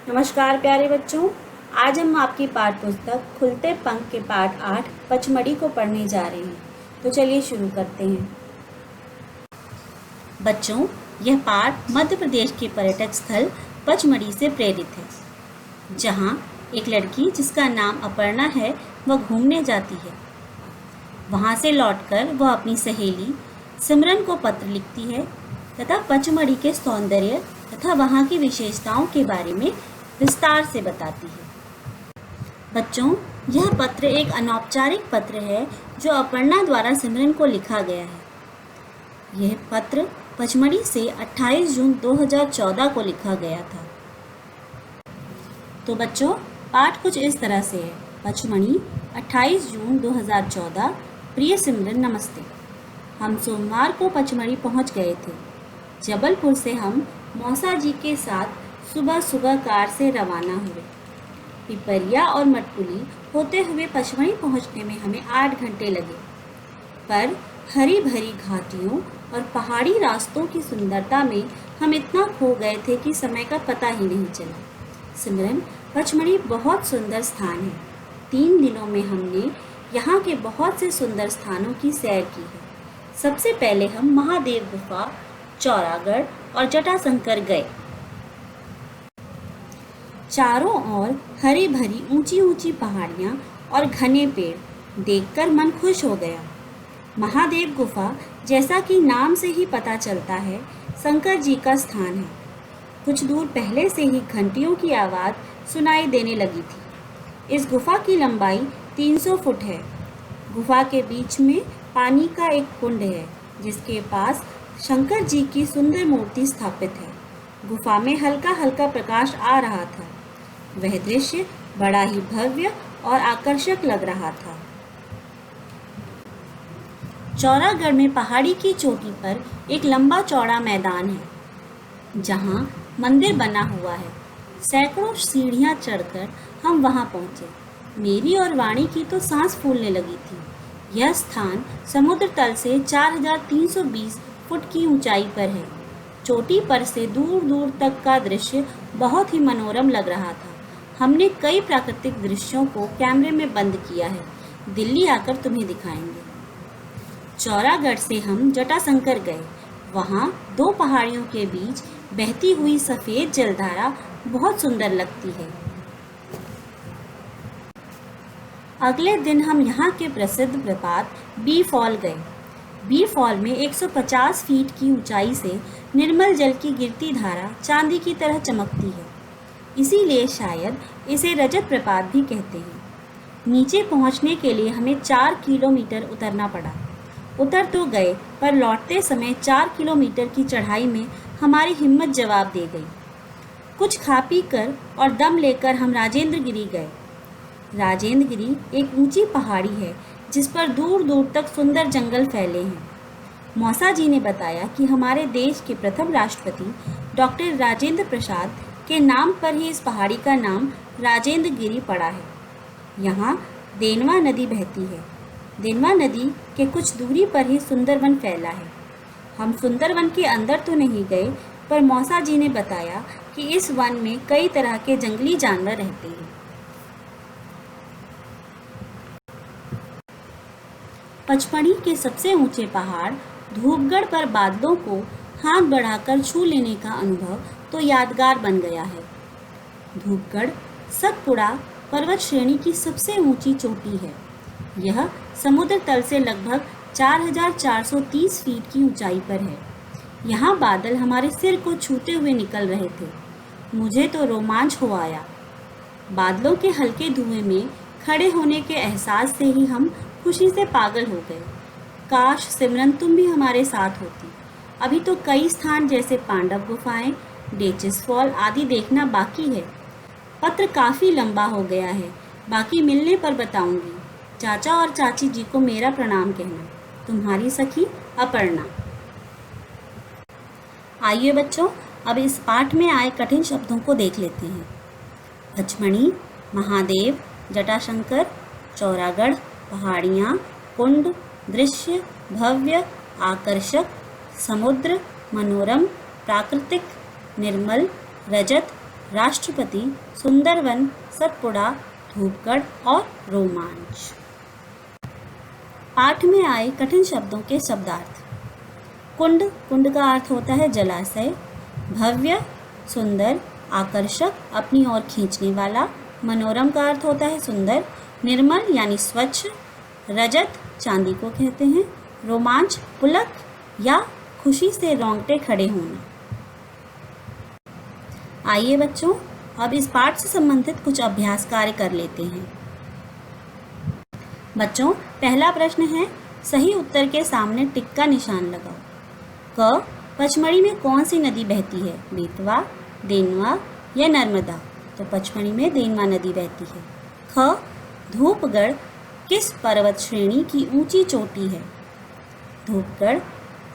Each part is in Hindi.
नमस्कार प्यारे बच्चों, आज हम आपकी पाठ पुस्तक खुलते पंख के पाठ 8 पचमढ़ी को पढ़ने जा रहे हैं। तो चलिए शुरू करते हैं। बच्चों, यह पाठ मध्य प्रदेश के पर्यटक स्थल पचमढ़ी से प्रेरित है, जहां एक लड़की जिसका नाम अपर्णा है वह घूमने जाती है। वहां से लौटकर वह अपनी सहेली सिमरन को पत्र लिखती है तथा पचमढ़ी के सौंदर्य तथा वहां की विशेषताओं के बारे में विस्तार से बताती है। बच्चों, यह पत्र एक अनौपचारिक पत्र है जो अपर्णा द्वारा सिमरन को लिखा गया है। यह पत्र पचमढ़ी से 28 जून 2014 को लिखा गया था। तो बच्चों, पाठ कुछ इस तरह से है। पचमढ़ी, 28 जून 2014। प्रिय सिमरन, नमस्ते। हम सोमवार को पचमढ़ी पहुंच गए थे। जबलपुर से हम मौसा जी के साथ सुबह सुबह कार से रवाना हुए। पिपरिया और मटकुली होते हुए पचमढ़ी पहुंचने में हमें 8 घंटे लगे, पर हरी भरी घाटियों और पहाड़ी रास्तों की सुंदरता में हम इतना खो गए थे कि समय का पता ही नहीं चला। सिमरन, पचमढ़ी बहुत सुंदर स्थान है। 3 दिनों में हमने यहाँ के बहुत से सुंदर स्थानों की सैर की है। सबसे पहले हम महादेव गुफा, चौरागढ़ और जटाशंकर गए। चारों ओर हरी भरी ऊंची ऊंची पहाड़ियाँ और घने पेड़ देखकर मन खुश हो गया। महादेव गुफा, जैसा कि नाम से ही पता चलता है, शंकर जी का स्थान है। कुछ दूर पहले से ही घंटियों की आवाज़ सुनाई देने लगी थी। इस गुफा की लंबाई 300 फुट है। गुफा के बीच में पानी का एक कुंड है, जिसके पास शंकर जी की सुंदर मूर्ति स्थापित है। गुफा में हल्का हल्का प्रकाश आ रहा था। वह दृश्य बड़ा ही भव्य और आकर्षक लग रहा था। चौरागढ़ में पहाड़ी की चोटी पर एक लंबा चौड़ा मैदान है, जहां मंदिर बना हुआ है। सैकड़ों सीढ़ियां चढ़कर हम वहां पहुंचे। मेरी और वाणी की तो सांस फूलने लगी थी। यह स्थान समुद्र तल से 4320 फुट की ऊंचाई पर है। चोटी पर से दूर दूर तक का दृश्य बहुत ही मनोरम लग रहा था। हमने कई प्राकृतिक दृश्यों को कैमरे में बंद किया है। दिल्ली आकर तुम्हें दिखाएंगे। चौरागढ़ से हम जटाशंकर गए। वहाँ 2 पहाड़ियों के बीच बहती हुई सफ़ेद जलधारा बहुत सुंदर लगती है। अगले दिन हम यहाँ के प्रसिद्ध प्रपात बी फॉल गए। बी फॉल में 150 फीट की ऊंचाई से निर्मल जल की गिरती धारा चांदी की तरह चमकती है। इसीलिए शायद इसे रजत प्रपात भी कहते हैं। नीचे पहुंचने के लिए हमें 4 किलोमीटर उतरना पड़ा। उतर तो गए, पर लौटते समय 4 किलोमीटर की चढ़ाई में हमारी हिम्मत जवाब दे गई। कुछ खा पी कर और दम लेकर हम राजेंद्रगिरी गए। राजेंद्रगिरी एक ऊंची पहाड़ी है, जिस पर दूर दूर तक सुंदर जंगल फैले हैं। मौसा जी ने बताया कि हमारे देश के प्रथम राष्ट्रपति डॉक्टर राजेंद्र प्रसाद के नाम पर ही इस पहाड़ी का नाम राजेंद्रगिरी पड़ा है। यहाँ देनवा नदी बहती है। देनवा नदी के कुछ दूरी पर ही सुंदरवन फैला है। हम सुंदरवन के अंदर तो नहीं गए, पर मौसा जी ने बताया कि इस वन में कई तरह के जंगली जानवर रहते हैं। पचमढ़ी के सबसे ऊंचे पहाड़ धूपगढ़ पर बादलों को हाथ बढ़ाकर छू लेने का अनुभव तो यादगार बन गया है। धूपगढ़ सतपुड़ा पर्वत श्रेणी की सबसे ऊंची चोटी है। यह समुद्र तल से लगभग 4430 फीट की ऊंचाई पर है। यहाँ बादल हमारे सिर को छूते हुए निकल रहे थे। मुझे तो रोमांच हो आया। बादलों के हल्के धुएं में खड़े होने के एहसास से ही हम खुशी से पागल हो गए। काश सिमरन, तुम भी हमारे साथ होती। अभी तो कई स्थान जैसे पांडव गुफाएं, डेचिस फॉल आदि देखना बाकी है। पत्र काफ़ी लंबा हो गया है, बाकी मिलने पर बताऊंगी। चाचा और चाची जी को मेरा प्रणाम कहना। तुम्हारी सखी अपर्णा। आइए बच्चों, अब इस पाठ में आए कठिन शब्दों को देख लेते हैं। पचमढ़ी, महादेव, जटाशंकर, चौरागढ़, पहाड़ियाँ, कुंड, दृश्य, भव्य, आकर्षक, समुद्र, मनोरम, प्राकृतिक, निर्मल, रजत, राष्ट्रपति, सुंदरवन, सतपुड़ा, धूपगढ़ और रोमांच। पाठ में आए कठिन शब्दों के शब्दार्थ। कुंड, कुंड का अर्थ होता है जलाशय। भव्य, सुंदर, आकर्षक, अपनी ओर खींचने वाला। मनोरम का अर्थ होता है सुंदर। निर्मल यानी स्वच्छ। रजत, चांदी को कहते हैं। रोमांच, पुलक या खुशी से रोंगटे खड़े होना। आइए बच्चों, अब इस पाठ से संबंधित कुछ अभ्यास कार्य कर लेते हैं। बच्चों, पहला प्रश्न है, सही उत्तर के सामने टिक का निशान लगाओ। क, पचमढ़ी में कौन सी नदी बहती है? बेतवा, देनवा या नर्मदा? तो पचमढ़ी में देनवा नदी बहती है। ख, धूपगढ़ किस पर्वत श्रेणी की ऊंची चोटी है? धूपगढ़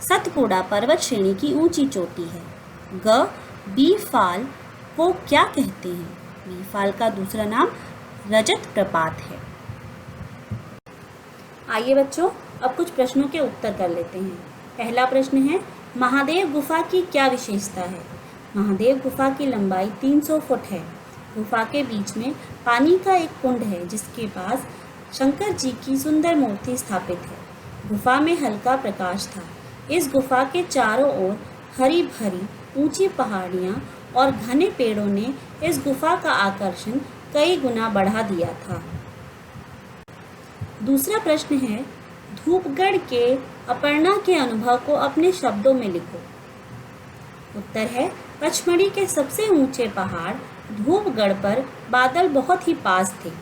सतपुड़ा पर्वत श्रेणी की ऊंची चोटी है। ग, बी-फाल को क्या कहते हैं? बी-फाल का दूसरा नाम रजत प्रपात है। आइए बच्चों, अब कुछ प्रश्नों के उत्तर कर लेते हैं। पहला प्रश्न है, महादेव गुफा की क्या विशेषता है? महादेव गुफा की लंबाई 300 फुट है। गुफा के बीच में पानी का एक कुंड है जिसके पास शंकर जी की सुंदर मूर्ति स्थापित है। गुफा में हल्का प्रकाश था। इस गुफा के चारों ओर हरी भरी ऊंची पहाड़ियां और घने पेड़ों ने इस गुफा का आकर्षण कई गुना बढ़ा दिया था। दूसरा प्रश्न है, धूपगढ़ के अपर्णा के अनुभव को अपने शब्दों में लिखो। उत्तर है, पचमढ़ी के सबसे ऊंचे पहाड़ धूपगढ़ पर बादल बहुत ही पास थे।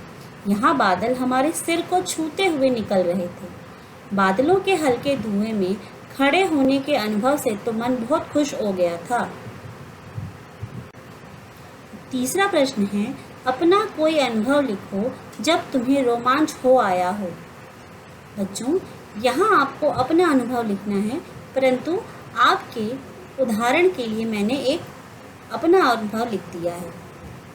यहाँ बादल हमारे सिर को छूते हुए निकल रहे थे। बादलों के हल्के धुएं में खड़े होने के अनुभव से तो मन बहुत खुश हो गया था। तीसरा प्रश्न है, अपना कोई अनुभव लिखो जब तुम्हें रोमांच हो आया हो। बच्चों, यहाँ आपको अपना अनुभव लिखना है, परंतु आपके उदाहरण के लिए मैंने एक अपना अनुभव लिख दिया है।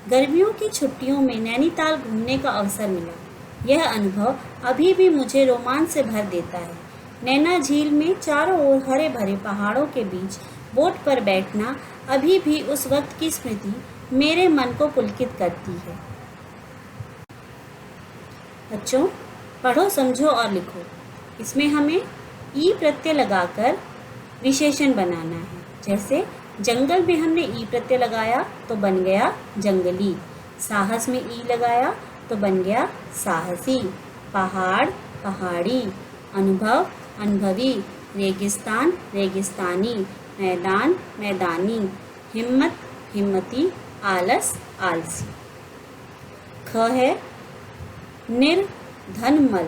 गर्मियों की छुट्टियों में नैनीताल घूमने का अवसर मिला। यह अनुभव अभी भी मुझे रोमांच से भर देता है। नैना झील में चारों ओर हरे भरे पहाड़ों के बीच बोट पर बैठना अभी भी उस वक्त की स्मृति मेरे मन को पुलकित करती है। बच्चों, पढ़ो, समझो और लिखो। इसमें हमें ई प्रत्यय लगाकर विशेषण बनाना है। जैसे जंगल में हमने ई प्रत्यय लगाया तो बन गया जंगली। साहस में ई लगाया तो बन गया साहसी। पहाड़, पहाड़ी। अनुभव, अनुभवी। रेगिस्तान, रेगिस्तानी। मैदान, मैदानी। हिम्मत, हिम्मती। आलस, आलसी। ख है निर्धनमल,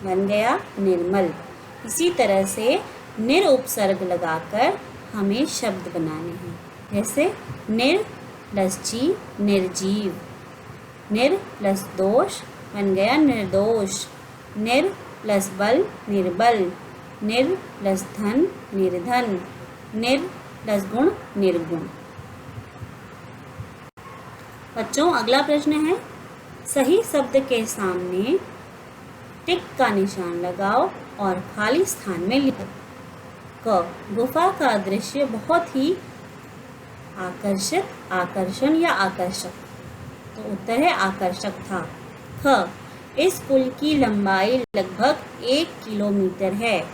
बन गया निर्मल। इसी तरह से निर उपसर्ग लगाकर हमें शब्द बनाने हैं। जैसे निर प्लस जी, निर्जीव। निर प्लस दोष बन गया निर्दोष। निर प्लस बल, निर्बल। निर प्लस धन, निर्धन। निर प्लस गुण, निर्गुण। बच्चों, अगला प्रश्न है, सही शब्द के सामने टिक का निशान लगाओ और खाली स्थान में लिखो। क, गुफा का दृश्य बहुत ही आकर्षित, आकर्षण या आकर्षक। तो उत्तर है आकर्षक था। ख, इस पुल की लंबाई लगभग 1 किलोमीटर है।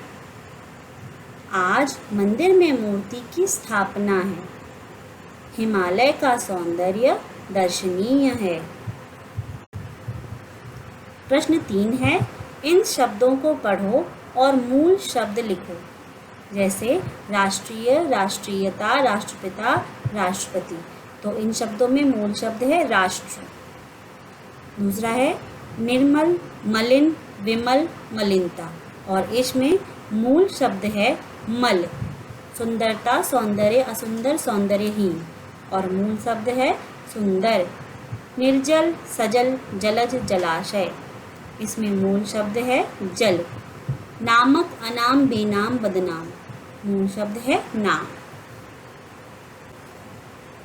आज मंदिर में मूर्ति की स्थापना है। हिमालय का सौंदर्य दर्शनीय है। प्रश्न 3 है, इन शब्दों को पढ़ो और मूल शब्द लिखो। जैसे राष्ट्रीय, राष्ट्रीयता, राष्ट्रपिता, राष्ट्रपति। तो इन शब्दों में मूल शब्द है राष्ट्र। दूसरा है निर्मल, मलिन, विमल, मलिनता। और इसमें मूल शब्द है मल। सुंदरता, सौंदर्य, असुंदर, सौंदर्यहीन। और मूल शब्द है सुंदर। निर्जल, सजल, जलज, जलाशय। इसमें मूल शब्द है जल। नामक, अनाम, बेनाम, बदनाम। मूल शब्द है नाम।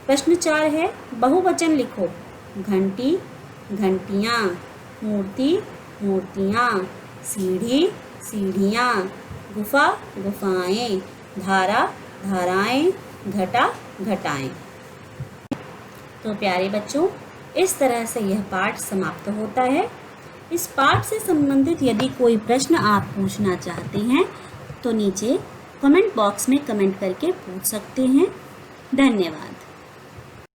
प्रश्न 4 है, बहुवचन लिखो। घंटी, घंटियाँ। मूर्ति, मूर्तियाँ। सीढ़ी, सीढ़ियाँ। गुफा, गुफाएं। धारा, धाराएं। घटा, घटाएं। तो प्यारे बच्चों, इस तरह से यह पाठ समाप्त होता है। इस पाठ से संबंधित यदि कोई प्रश्न आप पूछना चाहते हैं तो नीचे कमेंट बॉक्स में कमेंट करके पूछ सकते हैं। धन्यवाद।